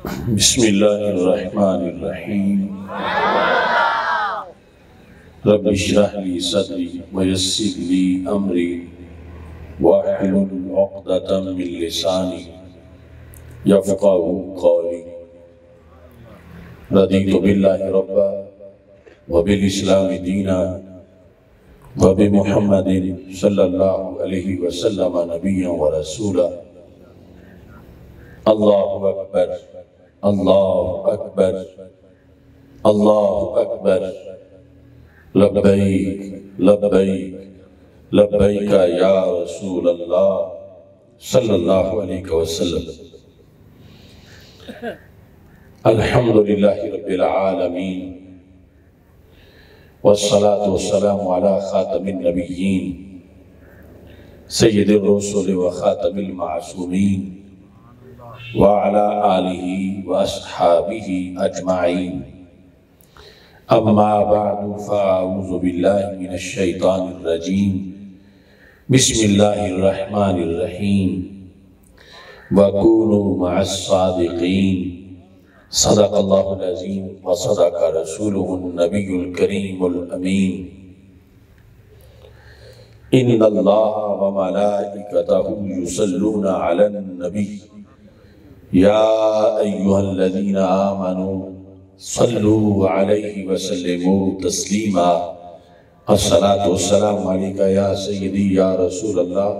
بسم اللہ الرحمن الرحیم رب اشرح لی صدری ویسر لی امری واحلل عقدۃ من لسانی یفقہوا قولی رضیت باللہ ربا وبالاسلام دینا وبمحمد صلی اللہ علیہ وسلم نبیا ورسولا اللہ اکبر اللہ اکبر اللہ اکبر لبیک لبیک لبیک یا رسول اللہ صلی اللہ علیہ وسلم الحمدللہ رب العالمین والصلاة والسلام على خاتم النبیین سید الرسل وخاتم المعصومین وعلى آلہ واصحابہ اجمعین اما بعد فاعوذ باللہ من الشیطان الرجیم بسم اللہ الرحمن الرحیم وَكُونُوا مَعَ الصَّادِقِينَ صدق اللہ العظیم وصدق رسولہ النبی الکریم الامین ان اللہ وملائکتہ یصلون علی النبی یا ایہا الذین آمنوا صلوا علیہ وسلموا تسلیما الصلاة والسلام علیکہ یا سیدی یا رسول اللہ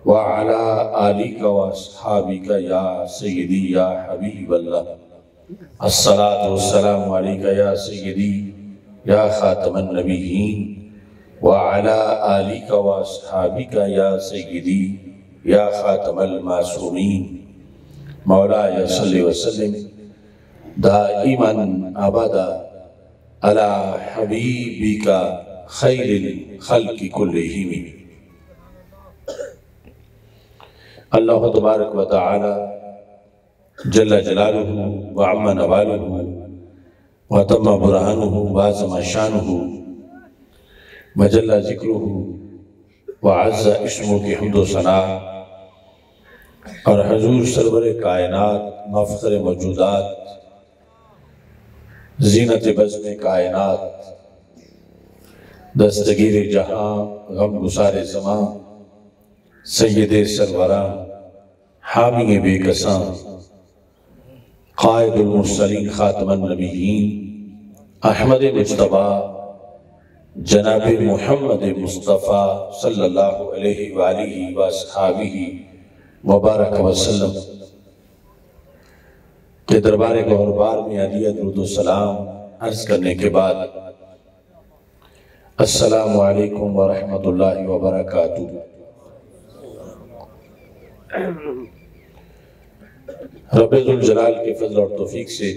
وعلا آلک واصحابک یا سیدی یا حبیب اللہ الصلاة والسلام علیکہ یا سیدی یا خاتم النبیین وعلا آلک واصحابک یا سیدی یا خاتم المعصومین مولا صلی وسلم دائما ابدا علی حبیبک خیر الخلق کلہم اللہ تبارک و تعالی جل جلالہ وعم نوالہ وتم برہانہ وعظم شانہ وجل ذکرہ وعز اسمہ کی حمد و ثنا اور حضور سرور کائنات مفخر موجودات زینت بزم کائنات دستگیر جہاں غم گسار زمان سید سروران حامی بے کساں قائد المرسلین خاتم النبیین احمد مجتبیٰ جناب محمد مصطفیٰ صلی اللہ علیہ وآلہ وآصحابہ مبارک وسلم کے دربار گہربار میں عدیت درود و سلام عرض کرنے کے بعد السلام علیکم ورحمۃ اللہ وبرکاتہ۔ رب ذوالجلال کے فضل اور توفیق سے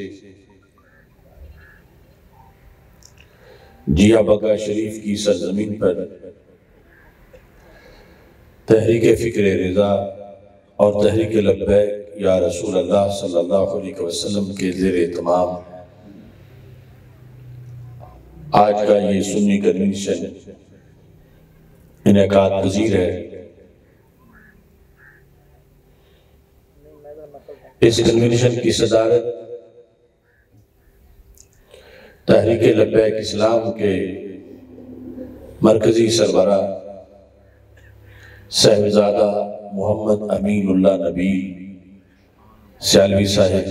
جیا بگا شریف کی سرزمین پر تحریک فکر رضا اور تحریک لبیک یا رسول اللہ صلی اللہ علیہ وسلم کے زیر اہتمام آج کا یہ سنی کنونشن انعقاد پذیر ہے۔ اس کنونشن کی صدارت تحریک لبیک اسلام کے مرکزی سربراہ صاحبزادہ محمد امین اللہ نبی سیالوی صاحب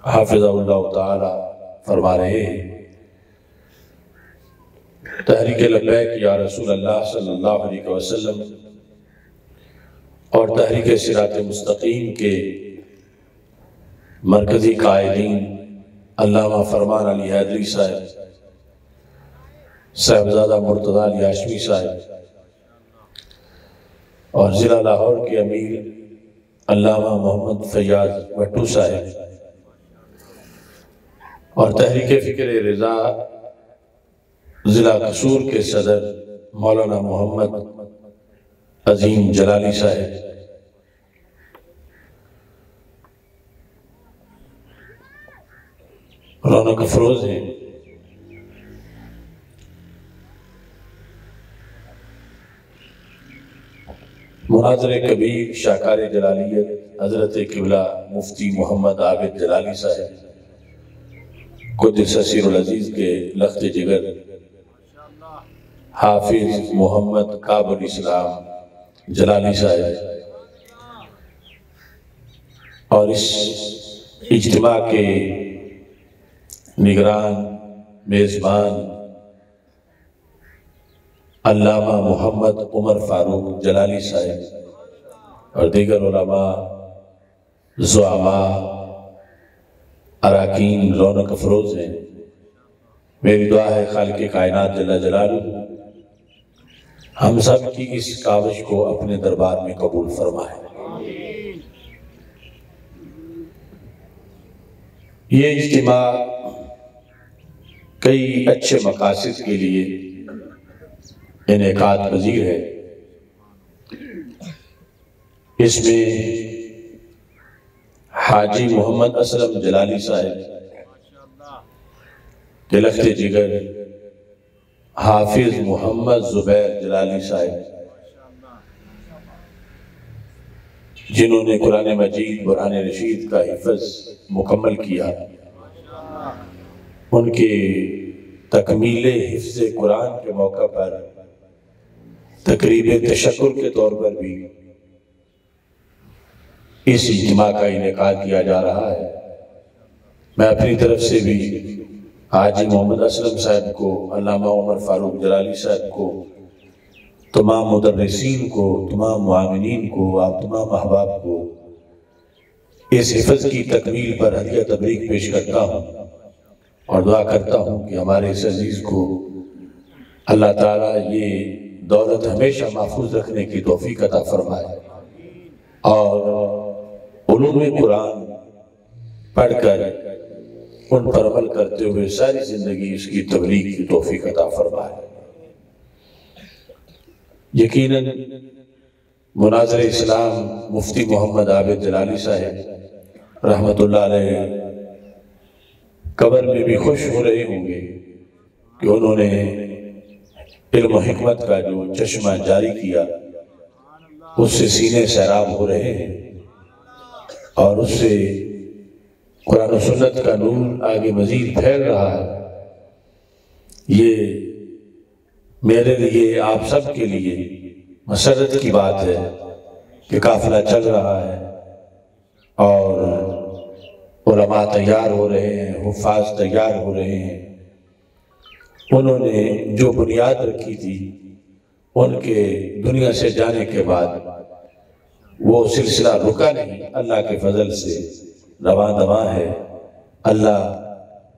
حافظہ اللہ تعالی فرما رہے ہیں۔ تحریک لبیک یا رسول اللہ صلی اللہ علیہ وسلم اور تحریک صراط مستقیم کے مرکزی قائدین علامہ فرمان علی حیدری صاحب صاحبزادہ مرتضیٰ علی ہاشمی صاحب اور ضلع لاہور کے امیر علامہ محمد فیاض بھٹو صاحب اور تحریک فکر رضا ضلع قصور کے صدر مولانا محمد عظیم جلالی صاحب، رونق افروز ہیں۔ مناظر کبیر شاہکار جلالیت حضرت قبلہ مفتی محمد عابد جلالی صاحب قدس سیر العزیز کے لخت جگر حافظ محمد کعب الاسلام جلالی صاحب اور اس اجتماع کے نگران میزبان علامہ محمد عمر فاروق جلالی صاحب اور دیگر علماء زعماء اراکین رونق افروز ہیں، میری دعا ہے خالق کائنات جل جلالہ ہم سب کی اس کاوش کو اپنے دربار میں قبول فرمائے۔ یہ اجتماع کئی اچھے مقاصد کے لیے انعقاد پذیر ہے۔ اس میں حاجی محمد اسلم جلالی صاحب کے لخت جگر حافظ محمد زبیر جلالی صاحب جنہوں نے قرآن مجید برہان رشید کا حفظ مکمل کیا، ان کے تکمیل حفظ قرآن کے موقع پر تقریب تشکر کے طور پر بھی اس اجتماع کا انعقاد کیا جا رہا ہے۔ میں اپنی طرف سے بھی حاجی محمد اسلم صاحب کو، علامہ عمر فاروق جلالی صاحب کو، تمام مدرسین کو، تمام معاونین کو، آپ تمام احباب کو اس حفظ کی تکمیل پر ہدیہ تبریک پیش کرتا ہوں اور دعا کرتا ہوں کہ ہمارے اس عزیز کو اللہ تعالیٰ یہ دولت ہمیشہ محفوظ رکھنے کی توفیق عطا فرمائے اور علوم قرآن پڑھ کر ان پر عمل کرتے ہوئے ساری زندگی اس کی تبلیغ کی توفیق عطا فرمائے۔ یقیناً مناظر اسلام مفتی محمد عابد جلالی صاحب رحمت اللہ علیہ قبر میں بھی خوش ہو رہے ہوں گے کہ انہوں نے علم و حکمت کا جو چشمہ جاری کیا اس سے سینے سیراب ہو رہے ہیں اور اس سے قرآن و سنت کا نور آگے مزید پھیل رہا ہے۔ یہ میرے لیے، آپ سب کے لیے مسرت کی بات ہے کہ قافلہ چل رہا ہے اور علماء تیار ہو رہے ہیں، حفاظ تیار ہو رہے ہیں۔ انہوں نے جو بنیاد رکھی تھی ان کے دنیا سے جانے کے بعد وہ سلسلہ رکا نہیں، اللہ کے فضل سے رواں دواں ہے۔ اللہ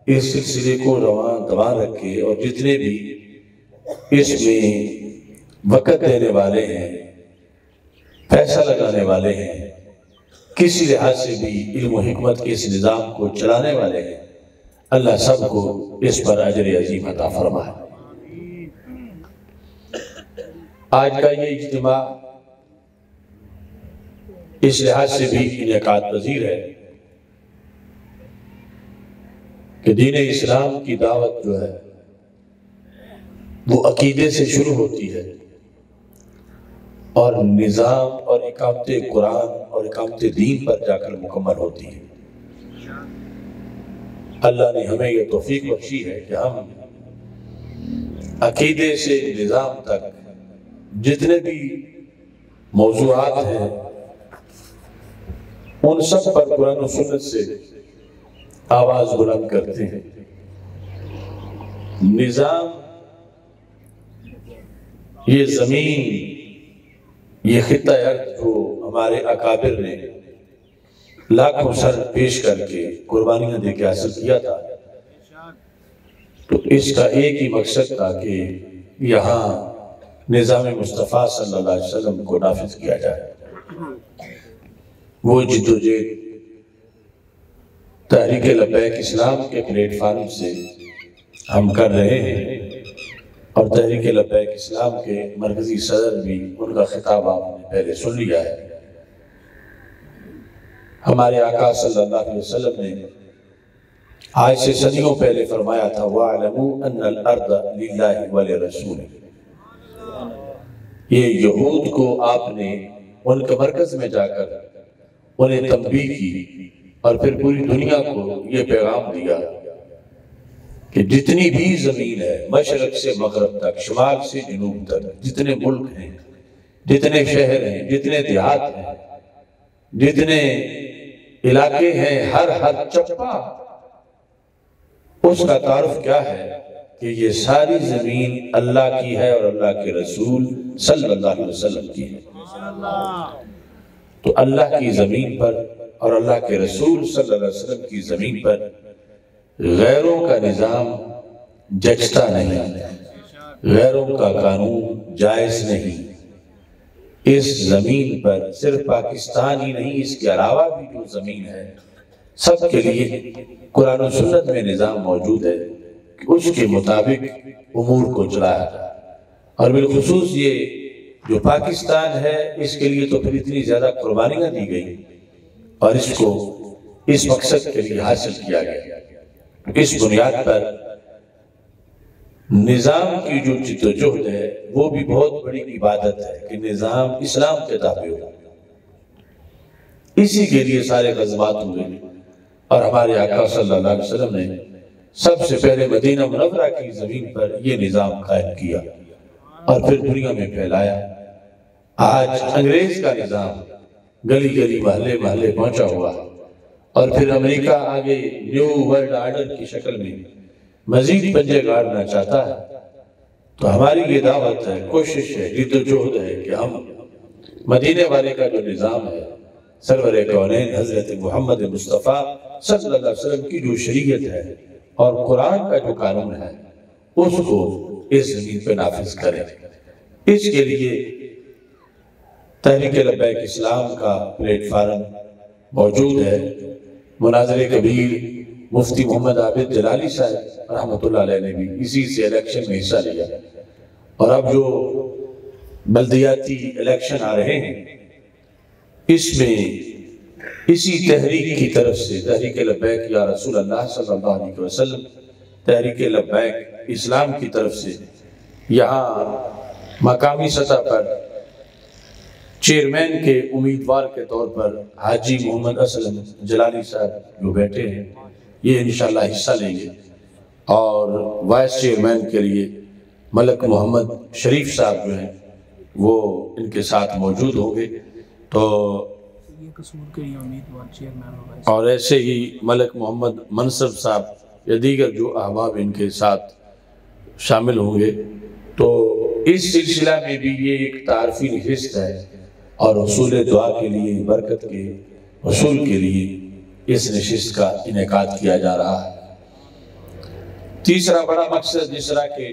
اس سلسلے کو رواں دواں رکھے اور جتنے بھی اس میں وقت دینے والے ہیں، پیسہ لگانے والے ہیں، کسی لحاظ سے بھی علم و حکمت کے اس نظام کو چلانے والے ہیں، اللہ سب کو اس پر اجر عظیم عطا فرمائے۔ آج کا یہ اجتماع اس لحاظ سے بھی انعقاد پذیر ہے کہ دین اسلام کی دعوت جو ہے وہ عقیدے سے شروع ہوتی ہے اور نظام اور اقامت قرآن اور اقامت دین پر جا کر مکمل ہوتی ہے۔ اللہ نے ہمیں یہ توفیق بخشی ہے کہ ہم عقیدے سے نظام تک جتنے بھی موضوعات ہیں ان سب پر قرآن و سنت سے آواز بلند کرتے ہیں۔ نظام، یہ زمین، یہ خطہ ارض جو ہمارے اکابر نے لاکھوں سر پیش کر کے قربانیاں دے کے حاصل کیا تھا، تو اس کا ایک ہی مقصد تھا کہ یہاں نظام مصطفیٰ صلی اللہ علیہ وسلم کو نافذ کیا جائے۔ وہ جد و جہد تحریک لبیک اسلام کے پلیٹ فارم سے ہم کر رہے ہیں اور تحریک لبیک اسلام کے مرکزی صدر بھی، ان کا خطاب آپ نے پہلے سن لیا ہے۔ ہمارے آقا صلی اللہ علیہ وسلم نے آج سے صدیوں پہلے فرمایا تھا وَاعْلَمُوا أَنَّ الْأَرْضَ لِلَّهِ وَلِرَسُولِهِ۔ یہ یہود کو آپ نے ان کے مرکز میں جا کر انہیں تنبیہ کی اور پھر پوری دنیا کو یہ پیغام دیا کہ جتنی بھی زمین ہے، مشرق سے مغرب تک، شمال سے جنوب تک، جتنے ملک ہیں، جتنے شہر ہیں، جتنے دیہات ہیں، جتنے علاقے ہیں، ہر چپا اس کا تعارف کیا ہے کہ یہ ساری زمین اللہ کی ہے اور اللہ کے رسول صلی اللہ علیہ وسلم کی ہے۔ تو اللہ کی زمین پر اور اللہ کے رسول صلی اللہ علیہ وسلم کی زمین پر غیروں کا نظام جچتا نہیں، غیروں کا قانون جائز نہیں۔ اس زمین پر صرف پاکستان ہی نہیں، اس کے علاوہ بھی جو زمین ہے سب کے لیے قرآن و سنت میں نظام موجود ہے کہ اس کے مطابق امور کو چلایا جائے۔ اور بالخصوص یہ جو پاکستان ہے، اس کے لیے تو پھر اتنی زیادہ قربانیاں دی گئی اور اس کو اس مقصد کے لیے حاصل کیا گیا۔ اس بنیاد پر نظام کی جو جدوجہد ہے وہ بھی بہت بڑی عبادت ہے کہ نظام اسلام کے تابع ہو۔ اسی کے لیے سارے غزوات ہوئے اور ہمارے آقا صلی اللہ علیہ وسلم نے سب سے پہلے مدینہ منورہ کی زمین پر یہ نظام قائم کیا اور پھر دنیا میں پھیلایا۔ آج انگریز کا نظام گلی گلی محلے محلے پہنچا ہوا ہے اور پھر امریکہ آگے نیو ورلڈ آرڈر کی شکل میں مزید پنجے گاڑنا چاہتا ہے۔ تو ہماری یہ دعوت ہے، کوشش ہے، جدوجہد ہے کہ ہم مدینے والے کا جو نظام ہے، سرور کونین حضرت محمد مصطفیٰ صلی اللہ علیہ وسلم کی جو شریعت ہے اور قرآن کا جو قانون ہے، اس کو اس زمین پہ نافذ کریں۔ اس کے لیے تحریک لبیک اسلام کا پلیٹ فارم موجود ہے۔ مناظر کبیر مفتی محمد عابد جلالی صاحب رحمۃ اللہ علیہ نے بھی اسی سے الیکشن میں حصہ لیا، اور اب جو بلدیاتی الیکشن آ رہے ہیں اس میں اسی تحریک کی طرف سے، تحریک لبیک یا رسول اللہ صلی اللہ علیہ وسلم، تحریک لبیک اسلام کی طرف سے یہاں مقامی سطح پر چیئرمین کے امیدوار کے طور پر حاجی محمد اسلم جلالی صاحب جو بیٹھے ہیں، یہ انشاءاللہ حصہ لیں گے، اور وائس چیئرمین کے لیے ملک محمد شریف صاحب جو ہیں وہ ان کے ساتھ موجود ہوں گے۔ تو اور ایسے ہی ملک محمد منصب صاحب یا دیگر جو احباب ان کے ساتھ شامل ہوں گے۔ تو اس سلسلہ میں بھی یہ ایک تعارفی نشست ہے اور حصول دعا کے لیے، برکت کے حصول کے لیے اس نشست کا انعقاد کیا جا رہا ہے۔ تیسرا بڑا مقصد، جس طرح کہ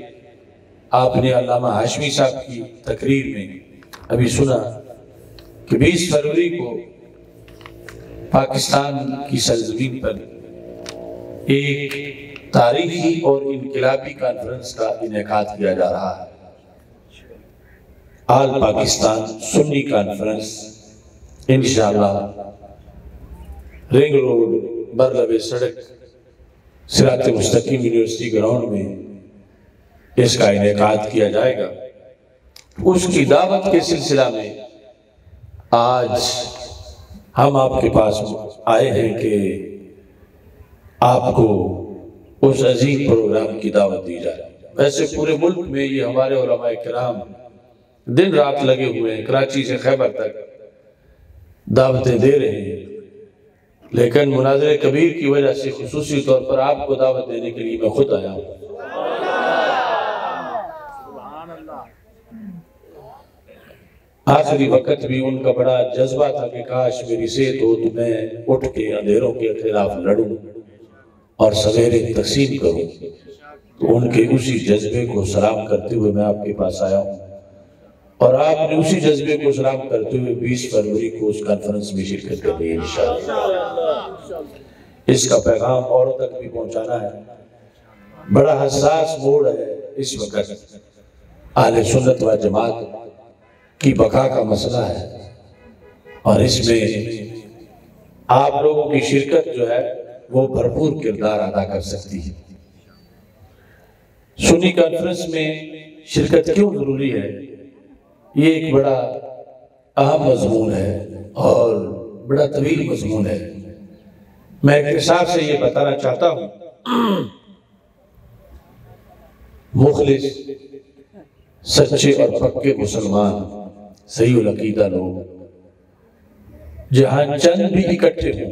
آپ نے علامہ ہاشمی صاحب کی تقریر میں ابھی سنا کہ 20 فروری کو پاکستان کی سرزمین پر ایک تاریخی اور انقلابی کانفرنس کا انعقاد کیا جا رہا ہے۔ آل پاکستان سنی کانفرنس انشاءاللہ رنگ روڈ برلب سڑک صراط مستقیم یونیورسٹی گراؤنڈ میں اس کا انعقاد کیا جائے گا۔ اس کی دعوت کے سلسلہ میں آج ہم آپ کے پاس آئے ہیں کہ آپ کو اس عظیم پروگرام کی دعوت دی جائے۔ ویسے پورے ملک میں یہ ہمارے علماء کرام دن رات لگے ہوئے ہیں، کراچی سے خیبر تک دعوتیں دے رہے ہیں، لیکن مناظر کبیر کی وجہ سے خصوصی طور پر آپ کو دعوت دینے کے لیے میں خود آیا ہوں۔ آخری وقت بھی ان کا بڑا جذبہ تھا کہ کاش میری صحت ہو تو میں اٹھ کے اندھیروں کے خلاف لڑوں اور سویرے تقسیم کروں۔ تو ان کے اسی جذبے کو سلام کرتے ہوئے میں آپ کے پاس آیا ہوں، اور آپ نے اسی جذبے کو سلام کرتے ہوئے 20 فروری کو اس کانفرنس میں شرکت کرنی ہے انشاءاللہ۔ اس کا پیغام اوروں تک بھی پہنچانا ہے۔ بڑا حساس موڑ ہے اس وقت، اہل سنت و جماعت کی بقا کا مسئلہ ہے، اور اس میں آپ لوگوں کی شرکت جو ہے وہ بھرپور کردار ادا کر سکتی ہے۔ سنی کانفرنس میں شرکت کیوں ضروری ہے؟ یہ ایک بڑا اہم مضمون ہے، اور بڑا طویل مضمون ہے، میں اختصار سے یہ بتانا چاہتا ہوں۔ مخلص، سچے اور پکے مسلمان، صحیح العقیدہ لوگ جہاں چند بھی اکٹھے ہوں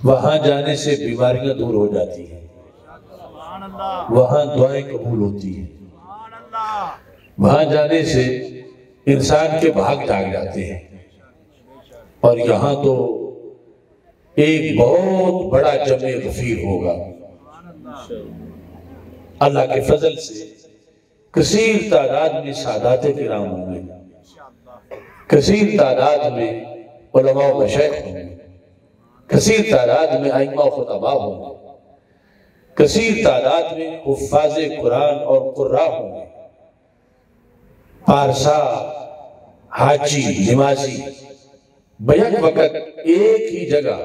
وہاں جانے سے بیماریاں دور ہو جاتی ہیں، وہاں دعائیں قبول ہوتی ہیں، وہاں جانے سے انسان کے بھاگ جاگ جاتے ہیں۔ اور یہاں تو ایک بہت بڑا جمع غفیر ہوگا۔ اللہ کے فضل سے کثیر تعداد میں سادات کرام ہوں گے، کثیر تعداد میں علماء و مشائخ ہوں گے، کثیر تعداد میں ائمہ و خطباء ہوں گے، کثیر تعداد میں حفاظ قرآن اور قراء ہوں گے، پارسا، حاجی، نمازی، بیک وقت ایک ہی جگہ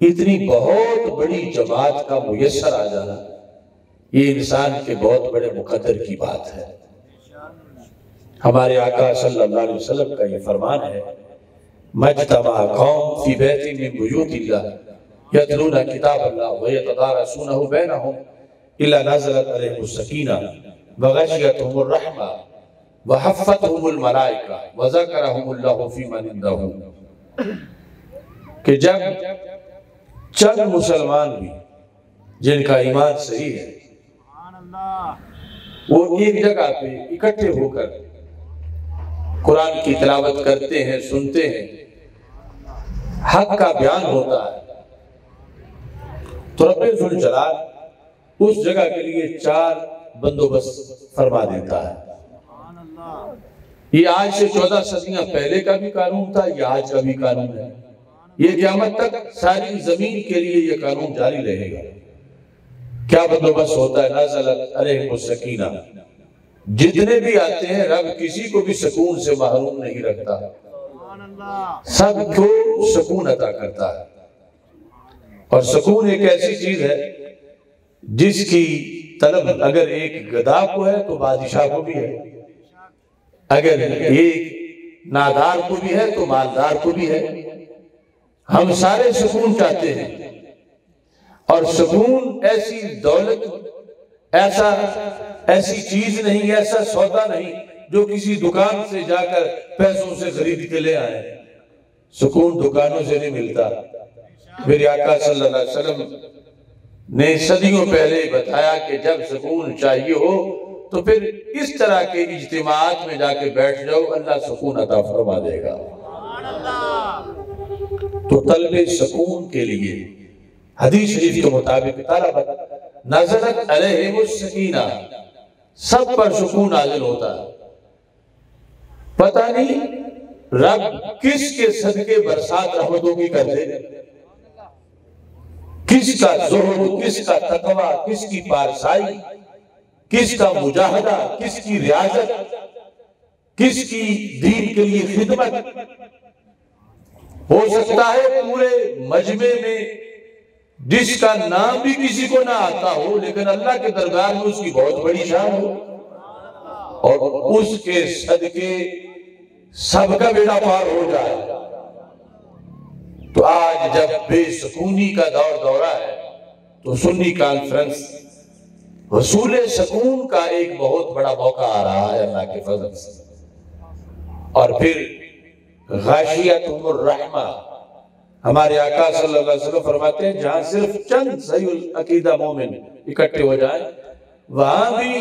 اتنی بہت بڑی جماعت کا میسر آ جانا، یہ انسان کے بہت بڑے مقدر کی بات ہے۔ ہمارے آقا صلی اللہ علیہ وسلم کا یہ فرمان ہے، مجتمع قوم فی بیت من بیوت اللہ یتلون کتاب اللہ ویتدارسونہ بینہم الا نزلت علیہم السکینہ وغشیتہم الرحمہ وحفتہم الملائکہ وذکرہم اللہ فی من عندہ، کہ جب چند مسلمان بھی جن کا ایمان صحیح ہے وہ ایک جگہ پہ اکٹھے ہو کر قرآن کی تلاوت کرتے ہیں، سنتے ہیں، حق کا بیان ہوتا ہے، تو رب ذوالجلال اس جگہ کے لیے 4 بندوبست فرما دیتا ہے۔ یہ آج سے 14 صدیاں پہلے کا بھی قانون تھا، یہ آج کا بھی قانون ہے، یہ قیامت تک ساری زمین کے لیے یہ قانون جاری رہے گا۔ کیا بندوبست ہوتا ہے؟ نازلت علیہم السکینہ، جتنے بھی آتے ہیں رب کسی کو بھی سکون سے محروم نہیں رکھتا، سب کو سکون عطا کرتا ہے۔ اور سکون ایک ایسی چیز ہے جس کی طلب اگر ایک گدھا کو ہے تو بادشاہ کو بھی ہے، اگر ایک نادار کو بھی ہے تو مالدار کو بھی ہے۔ ہم سارے سکون چاہتے ہیں، اور سکون ایسی دولت، ایسی چیز نہیں، ایسا سودا نہیں جو کسی دکان سے جا کر پیسوں سے خرید کے لے آئے۔ سکون دکانوں سے نہیں ملتا۔ میرے آقا صلی اللہ علیہ وسلم نے صدیوں پہلے بتایا کہ جب سکون چاہیے ہو تو پھر اس طرح کے اجتماعات میں جا کے بیٹھ جاؤ، اللہ سکون عطا فرما دے گا۔ تو طلب سکون کے لیے حدیث شریف کے مطابق طلبت نزلت علیہم السکینہ، سب پر سکون نازل ہوتا ہے۔ پتہ نہیں رب کس کے صدقے برسات رحمتوں کی کر دے، کس کا زہد، کس کا تقوی، کس کی پارسائی، کس کا مجاہدہ، کس کی ریاضت، کس کی دین کے لیے خدمت۔ ہو سکتا ہے پورے مجمع میں جس کا نام بھی کسی کو نہ آتا ہو لیکن اللہ کے دربار میں اس کی بہت بڑی شان ہو، اور اس کے صدقے سب کا بیڑا پار ہو جائے۔ تو آج جب بے سکونی کا دورہ ہے تو سنی کانفرنس حصول سکون کا ایک بہت بڑا موقع آ رہا ہے اللہ کے فضل سے۔ اور پھر غاشیتہم الرحمہ، ہمارے آقا صلی اللہ علیہ وسلم فرماتے ہیں جہاں صرف چند صحیح العقیدہ مومن اکٹھے ہو جائیں وہاں بھی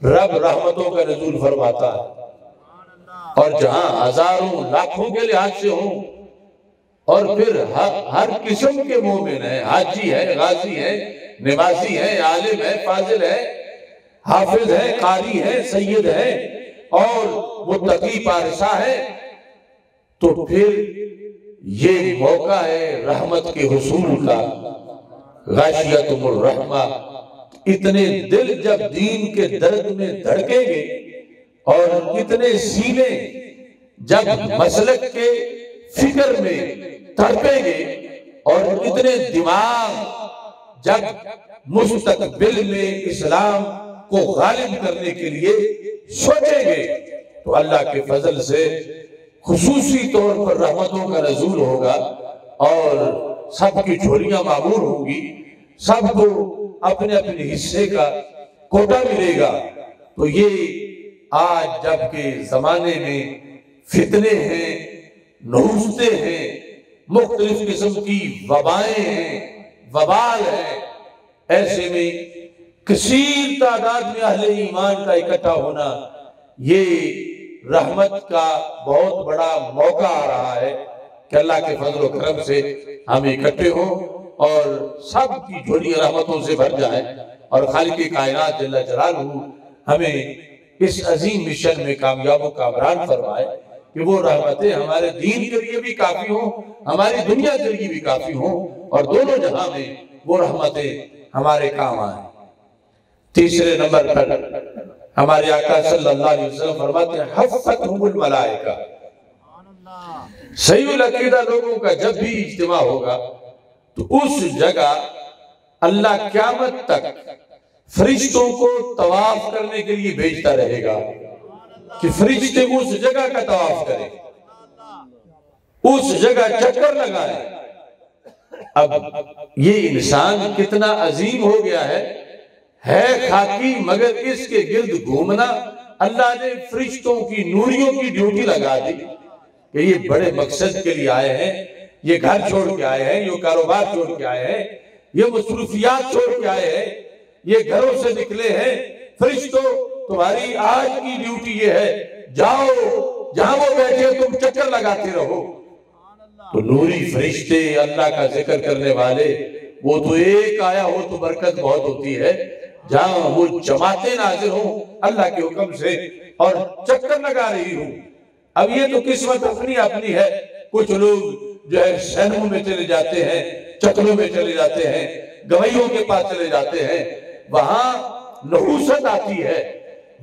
رب رحمتوں کا نزول فرماتا ہے، اور جہاں ہزاروں لاکھوں کے لحاظ سے ہوں، اور پھر ہر قسم کے مومن ہیں، حاجی ہیں، غازی ہیں، نمازی ہیں، عالم ہیں، فاضل ہیں، حافظ ہیں، قاری ہیں، سید ہیں، اور متقی پارسا ہیں، تو پھر یہ موقع ہے رحمت کے حصول کا۔ غاشیتہم الرحمہ، اتنے دل جب دین کے درد میں دھڑکیں گے، اور اتنے سینے جب مسلک کے فکر میں تڑپیں گے، اور اتنے دماغ جب مستقبل میں اسلام کو غالب کرنے کے لیے سوچیں گے، تو اللہ کے فضل سے خصوصی طور پر رحمتوں کا نزول ہوگا اور سب کی جھولیاں معمور ہوں گی، سب کو اپنے اپنے حصے کا کوٹا ملے گا۔ تو یہ آج جب کہ زمانے میں فتنے ہیں، نحوستیں ہیں، مختلف قسم کی وبائیں ہیں، وبال ہے، ایسے میں کثیر تعداد میں اہل ایمان کا اکٹھا ہونا یہ رحمت کا بہت بڑا موقع آ رہا ہے کہ اللہ کے فضل و کرم سے ہم اکٹھے ہوں اور سب کی جھولی رحمتوں سے بھر جائیں، اور خالق کائنات جل جلالہ ہمیں اس عظیم مشن میں کامیاب و کامران فرمائے کہ وہ رحمتیں ہمارے دین کے لیے بھی کافی ہوں، ہماری دنیا کے لیے بھی کافی ہوں، اور دونوں جہاں میں وہ رحمتیں ہمارے کام آئیں۔ تیسرے نمبر پر ہمارے آقا صلی اللہ علیہ وسلم فرماتے ہیں حفتہم الملائکہ، صحیح العقیدہ لوگوں کا جب بھی اجتماع ہوگا تو اس جگہ اللہ قیامت تک فرشتوں کو طواف کرنے کے لیے بھیجتا رہے گا کہ فرشتے اس جگہ کا طواف کریں، اس جگہ چکر لگائیں۔ اب یہ انسان کتنا عظیم ہو گیا ہے خاکی، مگر اس کے گرد گھومنا اللہ نے فرشتوں کی نوریوں کی ڈیوٹی لگا دی کہ یہ بڑے مقصد کے لیے آئے ہیں، یہ گھر چھوڑ کے آئے ہیں، یہ کاروبار چھوڑ کے آئے ہیں، یہ مصروفیات چھوڑ کے آئے ہیں، یہ گھروں سے نکلے ہیں۔ فرشتوں تمہاری آج کی ڈیوٹی یہ ہے، جاؤ جہاں وہ بیٹھے تم چکر لگاتے رہو۔ تو نوری فرشتے اللہ کا ذکر کرنے والے وہ تو ایک آیا ہو تو برکت بہت ہوتی ہے، جہاں وہ جماعتیں نازل ہوں اللہ کے حکم سے اور چکر لگا رہی ہوں۔ اب یہ تو قسمت اپنی اپنی ہے، کچھ لوگ جو ہے سینموں میں چلے جاتے ہیں، چکروں میں چلے جاتے ہیں، گویوں کے پاس چلے جاتے ہیں، وہاں نحوست آتی ہے،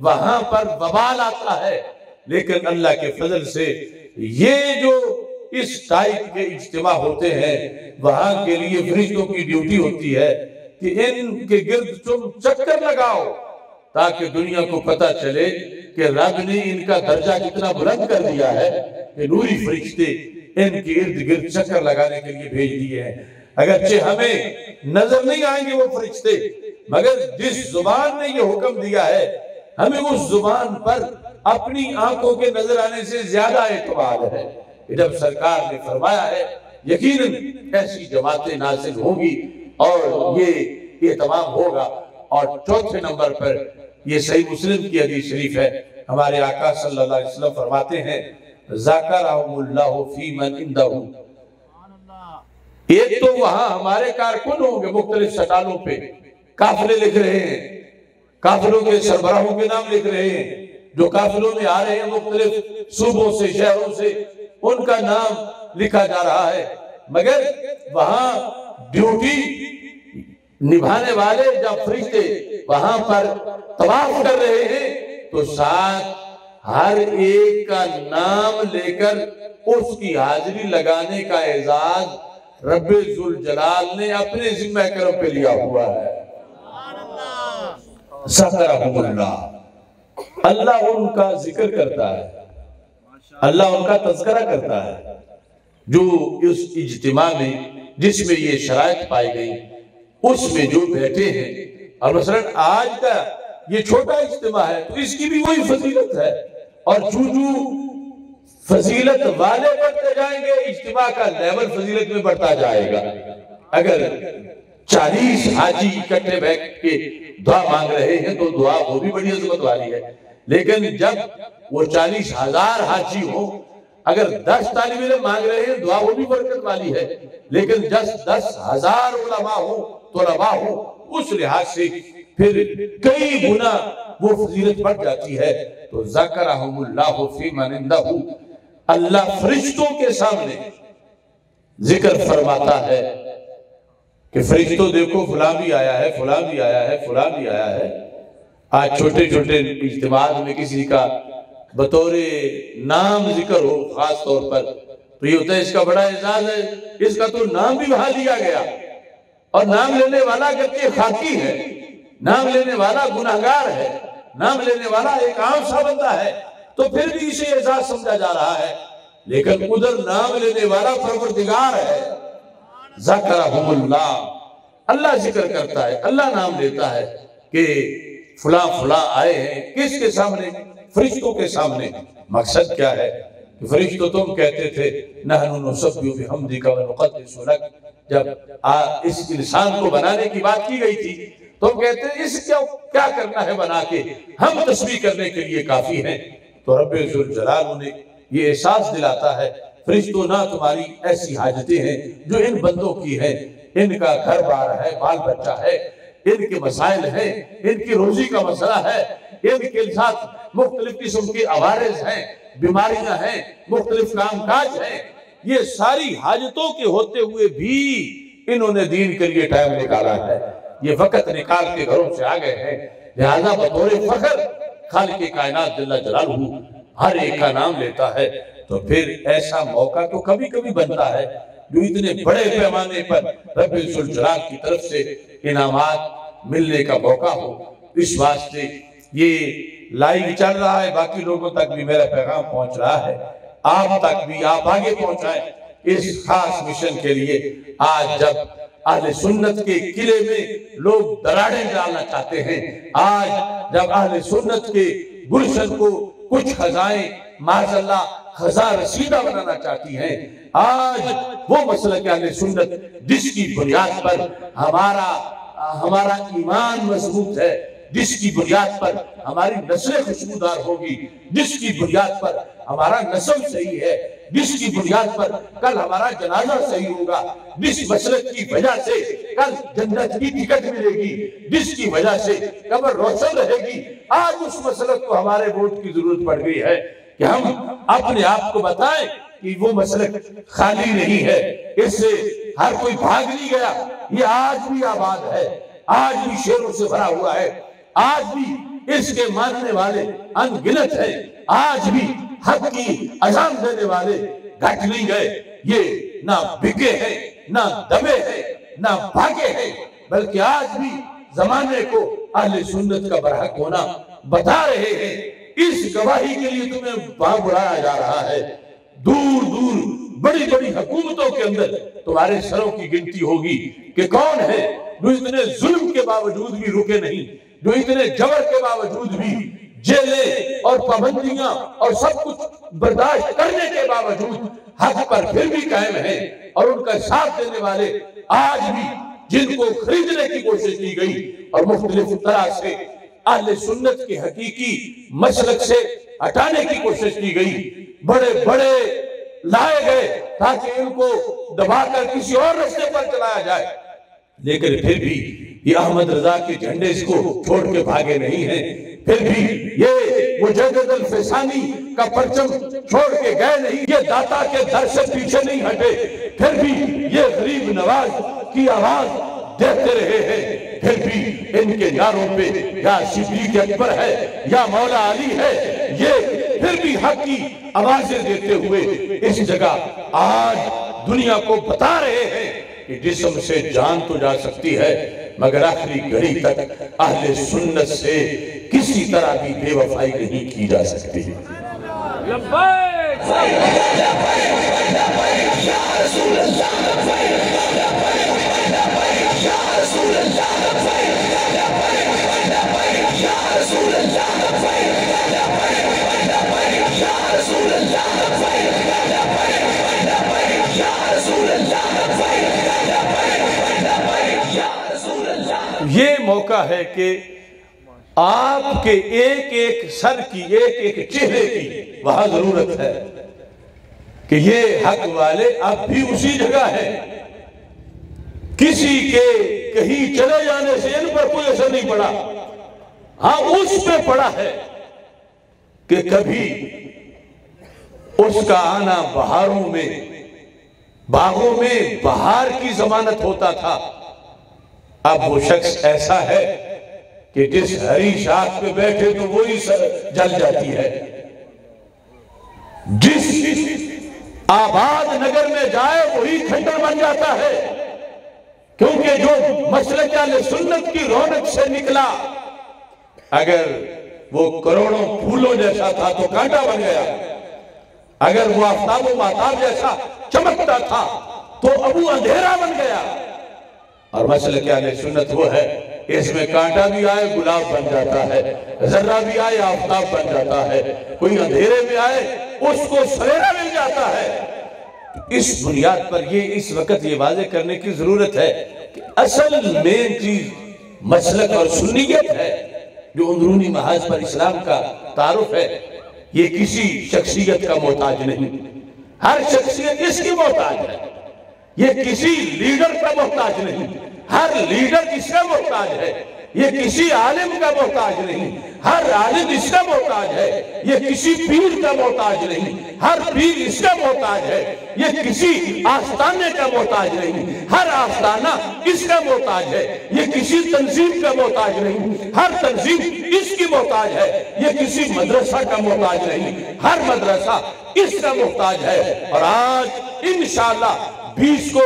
وہاں پر وبال آتا ہے، لیکن اللہ کے فضل سے یہ جو اس ٹائپ کے اجتماع ہوتے ہیں وہاں کے لیے فرشتوں کی ڈیوٹی ہوتی ہے کہ ان کے گرد تم چکر لگاؤ تاکہ دنیا کو پتہ چلے کہ رب نے ان کا درجہ کتنا بلند کر دیا ہے کہ نوری فرشتے ان کے ارد گرد چکر لگانے کے لیے بھیج دیے ہیں۔ اگرچہ ہمیں نظر نہیں آئیں گے وہ فرشتے، مگر جس زبان نے یہ حکم دیا ہے ہمیں اس زبان پر اپنی آنکھوں کے نظر آنے سے زیادہ اعتماد ہے کہ جب سرکار نے فرمایا ہے یقیناً ایسی جماعتیں نازل ہوں گی اور یہ تمام ہوگا۔ اور چوتھے نمبر پر یہ صحیح مسلم کی حدیث شریف ہے، ہمارے آقا صلی اللہ علیہ وسلم فرماتے ہیں ذَكَرَهُمُ اللَّهُ فِي مَنْ عِنْدَهُ، ایک تو وہاں ہمارے کارکن ہوں گے مختلف سٹالوں پہ، قافلے لکھ رہے ہیں، قافلوں کے سربراہوں کے نام لکھ رہے ہیں، جو قافلوں میں آ رہے ہیں مختلف صوبوں سے شہروں سے ان کا نام لکھا جا رہا ہے، مگر وہاں ڈیوٹی نبھانے والے جب فرشتے وہاں پر طواف کر رہے ہیں تو ساتھ ہر ایک کا نام لے کر اس کی حاضری لگانے کا اعزاز رب ذوالجلال نے اپنے ذمہ کرم پہ لیا ہوا ہے۔ ذکرہم اللہ، اللہ ان کا ذکر کرتا ہے، اللہ ان کا تذکرہ کرتا ہے۔ جو اس اجتماع میں جس میں یہ شرائط پائی گئی اس میں جو بیٹھے ہیں، اور مثلا آج کا یہ چھوٹا اجتماع ہے تو اس کی بھی وہی فضیلت ہے، اور جو فضیلت والے بڑھتے جائیں گے اجتماع کا لیول فضیلت میں بڑھتا جائے گا۔ اگر 40 حاجی اکٹھے بیٹھ کے دعا مانگ رہے ہیں تو دعا وہ بھی بڑی عظمت والی ہے، لیکن جب وہ 40,000 حاجی ہوں، اگر 10 طالب علم مانگ رہے ہیں دعا وہ بھی برکت والی ہے، لیکن 10,000 علماء ہوں، طلباء ہوں، اس لحاظ سے پھر کئی گنا وہ فضیلت بڑھ جاتی ہے۔ تو ذکرہم اللہ فی من عندہ، اللہ فرشتوں کے سامنے ذکر فرماتا ہے کہ فرشتوں دیکھو فلاں بھی آیا ہے، فلاں بھی آیا ہے، فلاں بھی آیا ہے۔ آج چھوٹے چھوٹے اجتماعات میں کسی کا بطور نام ذکر ہو خاص طور پر تو یہ ہوتا ہے اس کا بڑا اعزاز ہے، اس کا تو نام بھی وہاں لیا گیا، اور نام لینے والا اگرچہ خاکی ہے، نام لینے والا گناہگار ہے، نام لینے والا ایک عام سا بندہ ہے، تو پھر بھی اسے اعزاز سمجھا جا رہا ہے لیکن ادھر نام لینے والا پروردگار ہے. ذکرہم اللہ، اللہ ذکر کرتا ہے، اللہ نام لیتا ہے کہ فلاں فلاں آئے ہیں. کس کے سامنے؟ فرشتوں کے سامنے. مقصد کیا ہے؟ کہ فرشتوں تم کہتے تھے نحن نسبح بحمدک ونقدس لک، جب اس انسان کو بنانے کی بات کی گئی تھی تم کہتے ہیں اس کیا کرنا ہے بنا کے، ہم تسبیح کرنے کے لیے کافی ہیں. تو رب ذوالجلال نے یہ احساس دلاتا ہے فرشتوں نہ تمہاری ایسی حاجتیں ہیں جو ان بندوں کی ہیں، ان کا گھر بار ہے، بال بچہ ہے، ان کے مسائل ہیں، ان کی روزی کا مسئلہ ہے، ان کے ساتھ مختلف قسم کے عوارض ہیں، بیماریاں ہیں، مختلف کام کاج ہیں. یہ ساری حاجتوں کے ہوتے ہوئے بھی انہوں نے دین کے لیے ٹائم نکالا ہے. یہ وقت نکال کے گھروں سے آ گئے ہیں. لہذا بطور فخر خالق کائنات جل جلالہ ہر ایک کا نام لیتا ہے. تو پھر ایسا موقع تو کبھی کبھی بنتا ہے جو اتنے بڑے پیمانے پر رب ذوالجلال کی طرف سے انعامات ملنے کا موقع ہو. اس واسطے یہ لائیو چل رہا ہے، باقی لوگوں تک بھی میرا پیغام پہنچ رہا ہے، آپ تک بھی آپ آگے پہنچائیں اس خاص مشن کے لیے. آج جب اہل سنت کے قلعے میں لوگ دراڑیں ڈالنا چاہتے ہیں، آج جب اہل سنت کے گلشن کو کچھ خزائیں معاذ اللہ خزاں رسیدہ بنانا چاہتی ہیں، آج وہ مسلک اہل سنت جس کی بنیاد پر ہمارا ایمان مضبوط ہے، جس کی بنیاد پر ہماری نسل خوشبودار ہوگی، جس کی بنیاد پر ہمارا نسل صحیح ہے، جس کی بنیاد پر کل ہمارا جنازہ صحیح ہوگا، جس مسلک کی وجہ سے کل جنت کی ٹکٹ ملے گی، جس کی وجہ سے قبر روشن رہے گی، آج اس مسلک کو ہمارے ووٹ کی ضرورت پڑ گئی ہے کہ ہم اپنے آپ کو بتائیں کہ وہ مسلک خالی نہیں ہے، اس سے ہر کوئی بھاگ نہیں گیا، یہ آج بھی آباد ہے، آج بھی شیروں سے بھرا ہوا ہے، آج بھی اس کے ماننے والے ان گنت ہیں، آج بھی حق کی اذان دینے والے گھٹ نہیں گئے. یہ نہ بکے ہیں، نہ دبے ہیں، نہ بھاگے ہیں، بلکہ آج بھی زمانے کو اہل سنت کا برحق ہونا بتا رہے ہیں. اس گواہی کے لیے تمہیں وہاں بلایا جا رہا ہے. دور دور بڑی بڑی حکومتوں کے اندر تمہارے سروں کی گنتی ہوگی کہ کون ہے جو اتنے ظلم کے باوجود بھی رکے نہیں، جو اتنے جبر کے باوجود بھی جیلیں اور پابندیاں اور سب کچھ برداشت کرنے کے باوجود حق پر پھر بھی قائم ہیں، اور ان کا ساتھ دینے والے آج بھی جن کو خریدنے کی کوشش کی گئی اور مختلف طرح سے اہل سنت کے حقیقی مسلک سے ہٹانے کی کوشش کی گئی، بڑے بڑے لائے گئے تاکہ ان کو دبا کر کسی اور راستے پر چلایا جائے، لیکن پھر بھی یہ احمد رضا کے جھنڈے اس کو چھوڑ کے بھاگے نہیں ہیں، پھر بھی یہ مجدد الفسانی کا پرچم چھوڑ کے گئے نہیں، یہ داتا کے در سے پیچھے نہیں ہٹے، پھر بھی یہ غریب نواز کی آواز دیتے رہے ہیں، پھر بھی ان کے نعروں پہ یا صدیق اکبر ہے یا مولا علی ہے، یہ پھر بھی حق کی آوازیں دیتے ہوئے اس جگہ آج دنیا کو بتا رہے ہیں کہ جسم سے جان تو جا سکتی ہے مگر آخری گھڑی تک اہل سنت سے کسی طرح بھی بے وفائی نہیں کی جا سکتی. یہ موقع ہے کہ آپ کے ایک ایک سر کی، ایک ایک چہرے کی وہاں ضرورت ہے کہ یہ حق والے اب بھی اسی جگہ ہیں. کسی کے کہیں چلے جانے سے ان پر کوئی اثر نہیں پڑا، ہاں اس پہ پڑا ہے کہ کبھی اس کا آنا بہاروں میں، باغوں میں بہار کی ضمانت ہوتا تھا. اب وہ شخص ایسا ہے کہ جس ہری شاخ پہ بیٹھے تو وہی جل جاتی ہے، جس آباد نگر میں جائے وہی کھنڈر بن جاتا ہے، کیونکہ جو مسلک اہل سنت کی رونق سے نکلا اگر وہ کروڑوں پھولوں جیسا تھا تو کانٹا بن گیا. اگر وہ آفتاب و ماہتاب جیسا چمکتا تھا تو ابو اندھیرا بن گیا. اور مسلک اہل سنت وہ ہے اس میں کانٹا بھی آئے گلاب بن جاتا ہے, ذرہ بھی آئے آفتاب بن جاتا ہے, کوئی اندھیرے میں آئے اس کو سویرا مل جاتا ہے. اس بنیاد پر یہ اس وقت یہ واضح کرنے کی ضرورت ہے کہ اصل مین چیز مسلک اور سنیت ہے جو اندرونی محاذ پر اسلام کا تعارف ہے. یہ کسی شخصیت کا محتاج نہیں, ہر شخصیت اس کی محتاج ہے. یہ کسی لیڈر کا محتاج نہیں, ہر لیڈر اس کا محتاج ہے. یہ کسی عالم کا محتاج نہیں, ہر عالم اس کا محتاج ہے. یہ کسی پیر کا محتاج نہیں, ہر پیر اس کا محتاج ہے. یہ کسی آستانے کا محتاج نہیں, ہر آستانہ اس کا محتاج ہے. یہ کسی تنظیم کا محتاج نہیں, ہر تنظیم اس کی محتاج ہے. یہ کسی مدرسہ کا محتاج نہیں, ہر مدرسہ اس کا محتاج ہے. اور آج انشاءاللہ 20 کو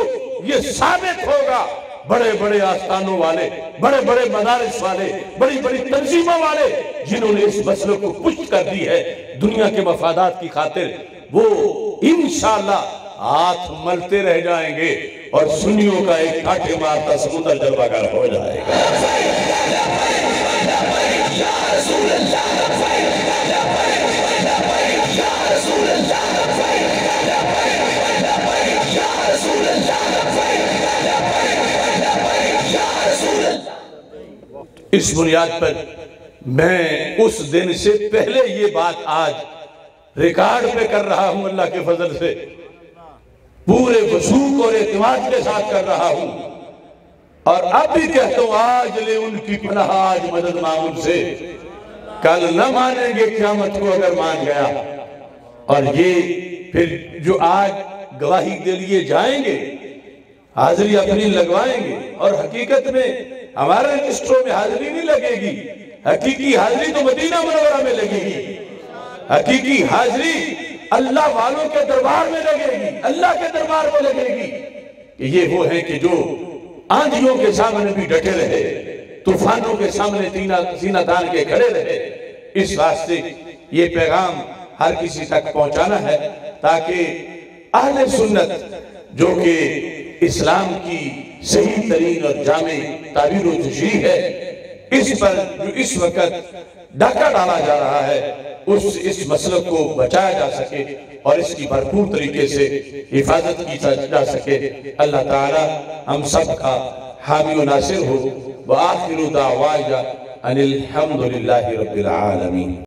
یہ ثابت ہوگا, بڑے بڑے آستانوں والے, بڑے بڑے مدارس والے, بڑی بڑی تنظیموں والے جنہوں نے اس مسئلے کو پشت کر دی ہے دنیا کے مفادات کی خاطر, وہ انشاءاللہ ہاتھ ملتے رہ جائیں گے اور سنیوں کا ایک کاٹے مارتا سمندر جلوہ گر ہو جائے گا. اس بنیاد پر میں اس دن سے پہلے یہ بات آج ریکارڈ پہ کر رہا ہوں, اللہ کے فضل سے پورے وثوق اور اعتماد کے ساتھ کر رہا ہوں. اور اب بھی کہتا ہوں آج لے ان کی پناہ, آج مدد مانگ ان سے, کل نہ مانیں گے قیامت کو اگر مان گیا. اور یہ پھر جو آج گواہی کے لیے جائیں گے, حاضری اپنی لگوائیں گے, اور حقیقت میں ہمارے رجسٹروں میں حاضری نہیں لگے گی, حقیقی حاضری تو مدینہ منورہ میں لگے گی. حقیقی حاضری اللہ والوں کے دربار میں لگے گی, اللہ کے دربار میں لگے گی. کہ یہ وہ ہیں کہ جو آندھیوں کے سامنے بھی ڈٹے رہے, طوفانوں کے سامنے سینہ تان کے کھڑے رہے. اس واسطے یہ پیغام ہر کسی تک پہنچانا ہے تاکہ اہل سنت جو کہ اسلام کی صحیح ترین اور جامع تعبیر و تشریح ہے, اس پر جو اس وقت ڈاکہ ڈالا جا رہا ہے, اس مسلک کو بچایا جا سکے اور اس کی بھرپور طریقے سے حفاظت کی جا سکے. اللہ تعالی ہم سب کا حامی و ناصر ہو. وآخر دعوانا ان الحمدللہ رب العالمین.